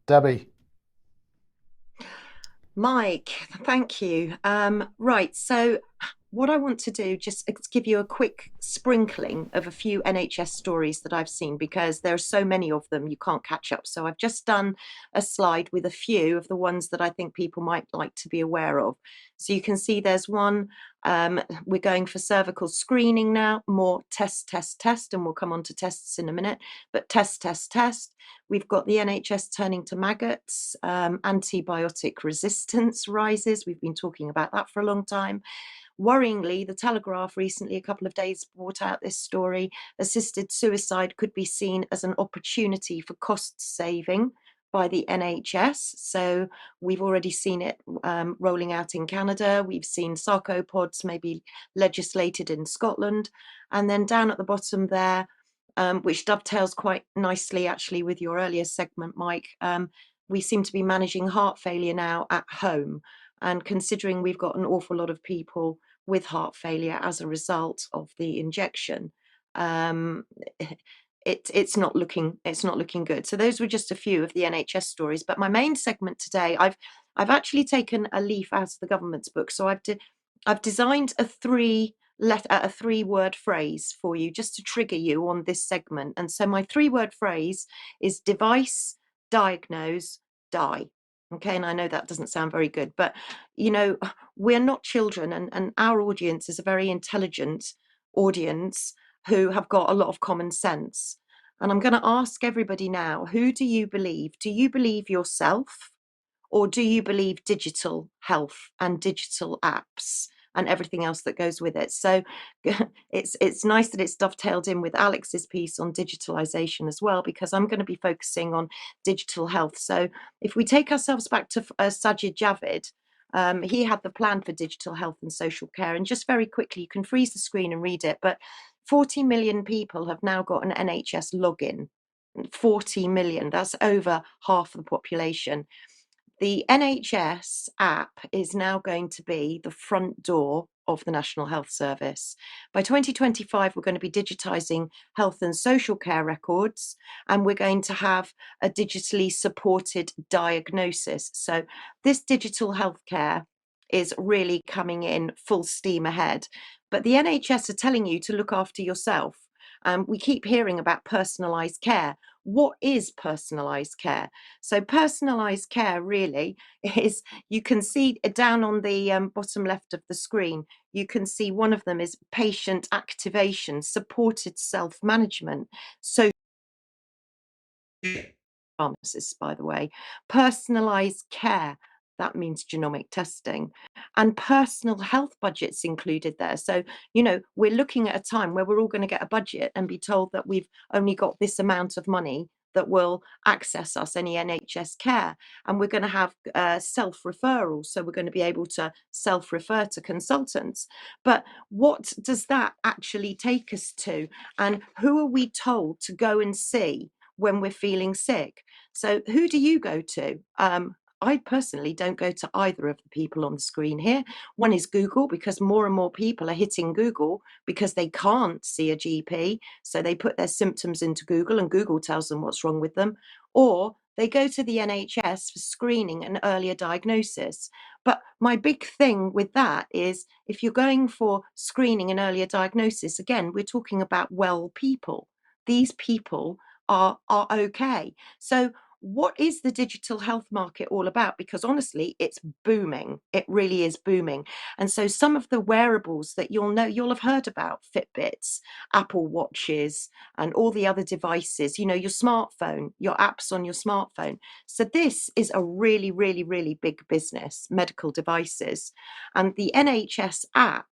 Debbie. Mike, thank you. Right, so what I want to do, just give you a quick sprinkling of a few NHS stories that I've seen because there are so many of them, you can't catch up. So I've just done a slide with a few of the ones that I think people might like to be aware of. So you can see there's one, we're going for cervical screening now, more test, test, test, and we'll come on to tests in a minute, but test, test, test. We've got the NHS turning to maggots, antibiotic resistance rises. We've been talking about that for a long time. Worryingly, the Telegraph recently, a couple of days, brought out this story. Assisted suicide could be seen as an opportunity for cost saving by the NHS. So we've already seen it rolling out in Canada. We've seen sarcopods maybe legislated in Scotland. And then down at the bottom there, which dovetails quite nicely actually with your earlier segment, Mike. We seem to be managing heart failure now at home. And considering we've got an awful lot of people with heart failure as a result of the injection, um, it's not looking good. So those were just a few of the NHS stories. But my main segment today, I've actually taken a leaf out of the government's book. So I've designed a three-word phrase for you just to trigger you on this segment. And so my three-word phrase is device, diagnose, die. Okay, and I know that doesn't sound very good, but we're not children, and our audience is a very intelligent audience who have got a lot of common sense. And I'm going to ask everybody now, who do you believe? Do you believe yourself? Or do you believe digital health and digital apps and everything else that goes with it? So it's nice that it's dovetailed in with Alex's piece on digitalization as well, because I'm going to be focusing on digital health. So if we take ourselves back to Sajid Javid, he had the plan for digital health and social care. And just very quickly, you can freeze the screen and read it, but 40 million people have now got an NHS login. 40 million, that's over half the population. The NHS app is now going to be the front door of the National Health Service. By 2025, we're going to be digitising health and social care records, and we're going to have a digitally supported diagnosis. So this digital healthcare is really coming in full steam ahead. But the NHS are telling you to look after yourself. We keep hearing about personalised care. What is personalised care? So personalised care really is, you can see down on the bottom left of the screen, you can see one of them is patient activation, supported self-management. So pharmacists, by the way, personalised care, that means genomic testing, and personal health budgets included there. So, we're looking at a time where we're all going to get a budget and be told that we've only got this amount of money that will access us any NHS care. And we're going to have self-referral. So we're going to be able to self-refer to consultants. But what does that actually take us to? And who are we told to go and see when we're feeling sick? So who do you go to? I personally don't go to either of the people on the screen here. One is Google, because more and more people are hitting Google because they can't see a GP. So they put their symptoms into Google and Google tells them what's wrong with them. Or they go to the NHS for screening and earlier diagnosis. But my big thing with that is, if you're going for screening and earlier diagnosis, again, we're talking about well people. These people are okay. So what is the digital health market all about? Because honestly, it's booming. It really is booming. And so some of the wearables that you'll have heard about, Fitbits, Apple Watches, and all the other devices, your smartphone, your apps on your smartphone. So this is a really, really, really big business, medical devices. And the NHS app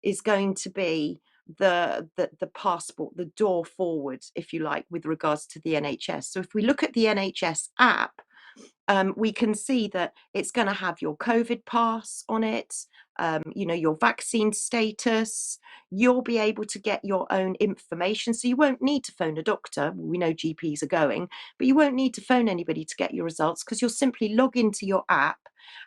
is going to be the passport, the door forward, if you like, with regards to the NHS. So if we look at the NHS app, we can see that it's going to have your COVID pass on it, your vaccine status. You'll be able to get your own information. So you won't need to phone a doctor. We know GPs are going, but you won't need to phone anybody to get your results, because you'll simply log into your app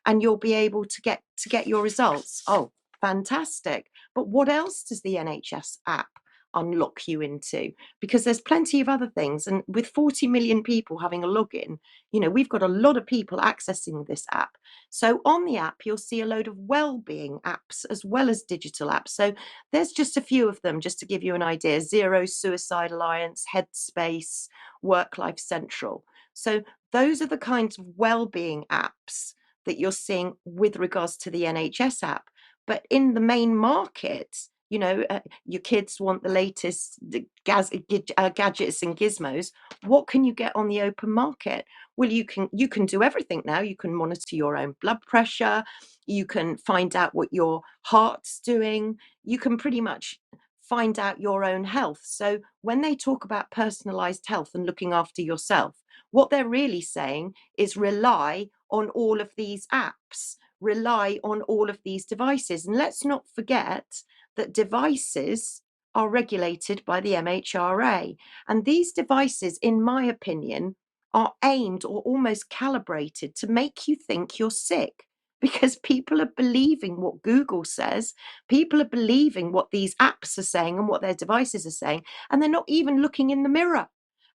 and you'll be able to get your results. Oh, fantastic. But what else does the NHS app unlock you into, because there's plenty of other things. And with 40 million people having a login, we've got a lot of people accessing this app. So on the app, you'll see a load of well-being apps as well as digital apps. So there's just a few of them, just to give you an idea: Zero Suicide Alliance, Headspace, Work Life Central. So those are the kinds of well-being apps that you're seeing with regards to the NHS app. But in the main market, your kids want the latest gadgets and gizmos. What can you get on the open market? Well, you can do everything now. You can monitor your own blood pressure. You can find out what your heart's doing. You can pretty much find out your own health. So when they talk about personalized health and looking after yourself, what they're really saying is rely on all of these apps, rely on all of these devices. And let's not forget that devices are regulated by the MHRA. And these devices, in my opinion, are aimed or almost calibrated to make you think you're sick, because people are believing what Google says, people are believing what these apps are saying and what their devices are saying, and they're not even looking in the mirror.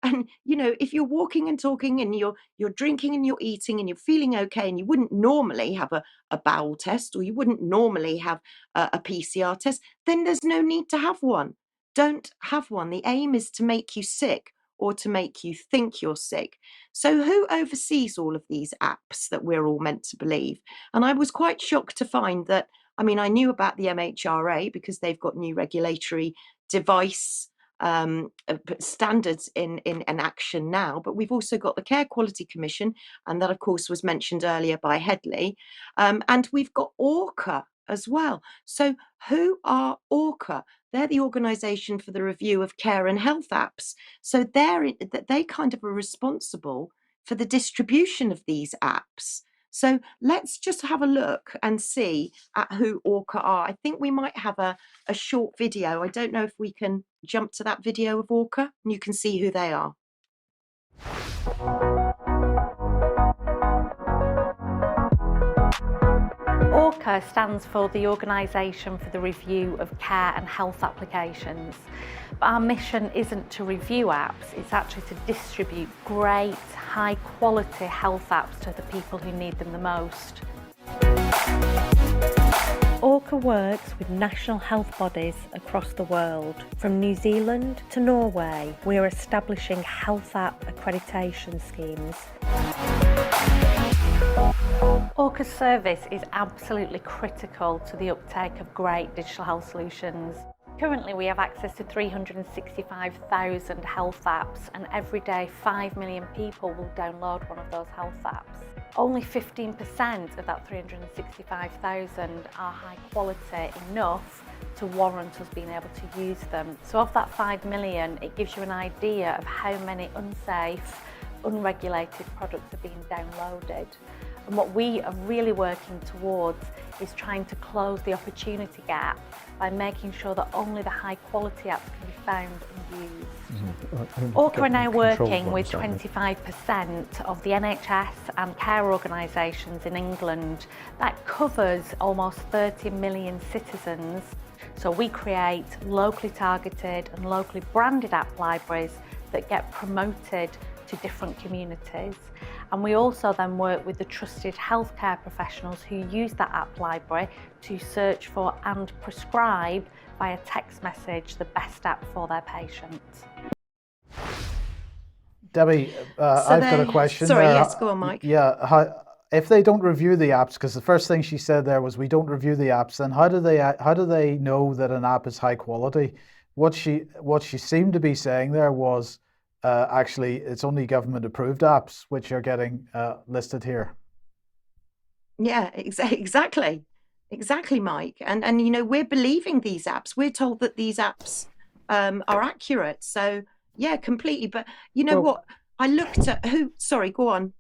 And if you're walking and talking and you're drinking and you're eating and you're feeling okay, and you wouldn't normally have a bowel test, or you wouldn't normally have a PCR test, then there's no need to have one. Don't have one. The aim is to make you sick or to make you think you're sick. So who oversees all of these apps that we're all meant to believe? And I was quite shocked to find that, I knew about the MHRA because they've got new regulatory device standards in action now, but we've also got the Care Quality Commission, and that of course was mentioned earlier by Headley, and we've got ORCHA as well. So who are ORCHA? They're the Organisation for the Review of Care and Health Apps. So they kind of are responsible for the distribution of these apps. So let's just have a look and see at who ORCHA are. I think we might have a short video. I don't know if we can jump to that video of ORCHA and you can see who they are. ORCHA stands for the Organisation for the Review of Care and Health Applications. But our mission isn't to review apps, it's actually to distribute great, high quality health apps to the people who need them the most. ORCHA works with national health bodies across the world. From New Zealand to Norway, we're establishing health app accreditation schemes. ORCHA's service is absolutely critical to the uptake of great digital health solutions. Currently we have access to 365,000 health apps, and every day 5 million people will download one of those health apps. Only 15% of that 365,000 are high quality enough to warrant us being able to use them. So of that 5 million, it gives you an idea of how many unsafe, unregulated products are being downloaded. And what we are really working towards is trying to close the opportunity gap by making sure that only the high quality apps can be found and used. ORCHA are now working with 25% of the NHS and care organisations in England. That covers almost 30 million citizens. So we create locally targeted and locally branded app libraries that get promoted to different communities. And we also then work with the trusted healthcare professionals who use that app library to search for and prescribe via text message the best app for their patients. Debbie, I've got a question. Sorry, yes, go on, Mike. Yeah, if they don't review the apps, because the first thing she said there was we don't review the apps, then how do they know that an app is high quality? What she seemed to be saying there was actually it's only government approved apps which are getting listed here. Yeah, exactly, Mike. And we're believing these apps. We're told that these apps are accurate. So yeah, completely. But what? I looked at who. Sorry, go on.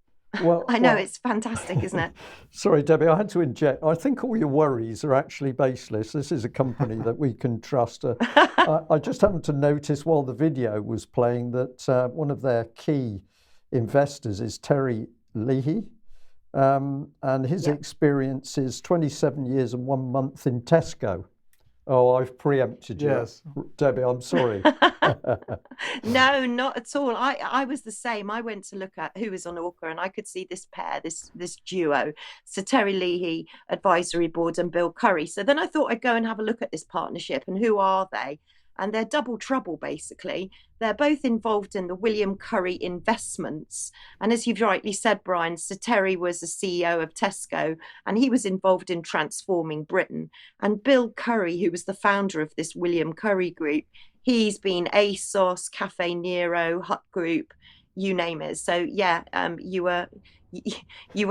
Well, I know it's fantastic, isn't it? Sorry, Debbie, I had to inject. I think all your worries are actually baseless. This is a company that we can trust. I just happened to notice while the video was playing that one of their key investors is Terry Leahy, and his experience is 27 years and 1 month in Tesco. Oh, I've preempted you. Yes. Debbie, I'm sorry. No, not at all. I was the same. I went to look at who was on ORCHA, and I could see this pair, this duo, Sir Terry Leahy Advisory Board and Bill Currie. So then I thought I'd go and have a look at this partnership and who are they? And they're double trouble, basically. They're both involved in the William Currie investments. And as you've rightly said, Brian, Sir Terry was the CEO of Tesco, and he was involved in transforming Britain. And Bill Currie, who was the founder of this William Currie group, he's been ASOS, Cafe Nero, Hut Group, you name it. So yeah, you were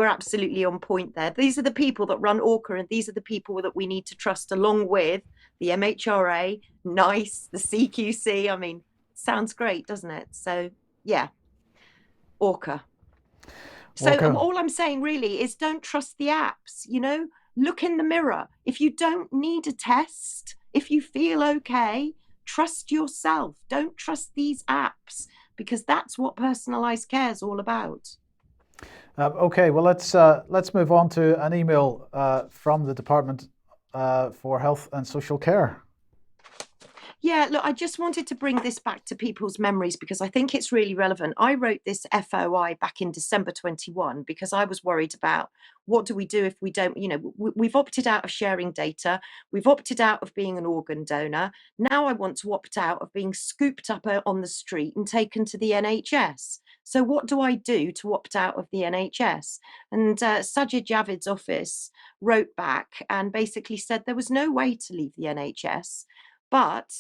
absolutely on point there. These are the people that run ORCHA, and these are the people that we need to trust, along with the MHRA, NICE, the CQC. I mean, sounds great, doesn't it? So yeah, ORCHA. So all I'm saying really is don't trust the apps, look in the mirror. If you don't need a test, if you feel okay, trust yourself. Don't trust these apps, because that's what personalised care is all about. Okay, well, let's move on to an email from the Department for Health and Social Care. Yeah, look, I just wanted to bring this back to people's memories because I think it's really relevant. I wrote this FOI back in December 21 because I was worried about what do we do if we don't, we've opted out of sharing data. We've opted out of being an organ donor. Now I want to opt out of being scooped up on the street and taken to the NHS. So what do I do to opt out of the NHS? And Sajid Javid's office wrote back and basically said there was no way to leave the NHS. But,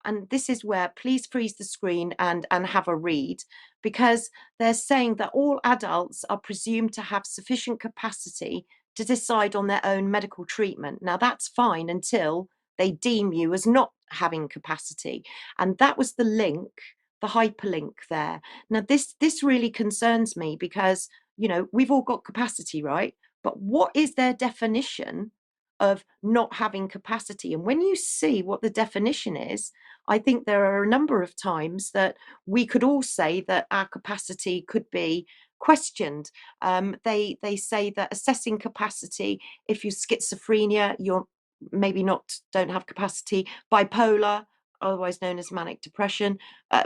and this is where please freeze the screen and have a read, because they're saying that all adults are presumed to have sufficient capacity to decide on their own medical treatment. Now that's fine until they deem you as not having capacity. And that was the link, the hyperlink there. Now this really concerns me because, we've all got capacity, right? But what is their definition of not having capacity? And when you see what the definition is, I think there are a number of times that we could all say that our capacity could be questioned. They say that assessing capacity, if you're schizophrenia, you're maybe don't have capacity. Bipolar, otherwise known as manic depression,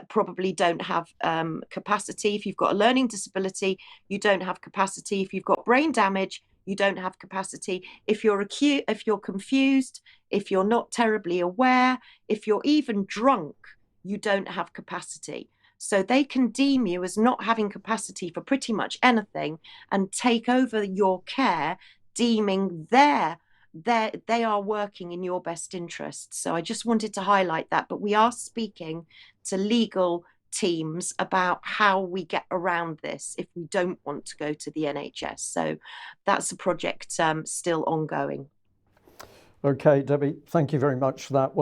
probably don't have capacity. If you've got a learning disability, you don't have capacity. If you've got brain damage, you don't have capacity. If you're acute, if you're confused, if you're not terribly aware, if you're even drunk, you don't have capacity. So they can deem you as not having capacity for pretty much anything and take over your care, deeming they are working in your best interests. So I just wanted to highlight that. But we are speaking to legal teams about how we get around this if we don't want to go to the NHS. So that's a project still ongoing. Okay, Debbie, thank you very much for that.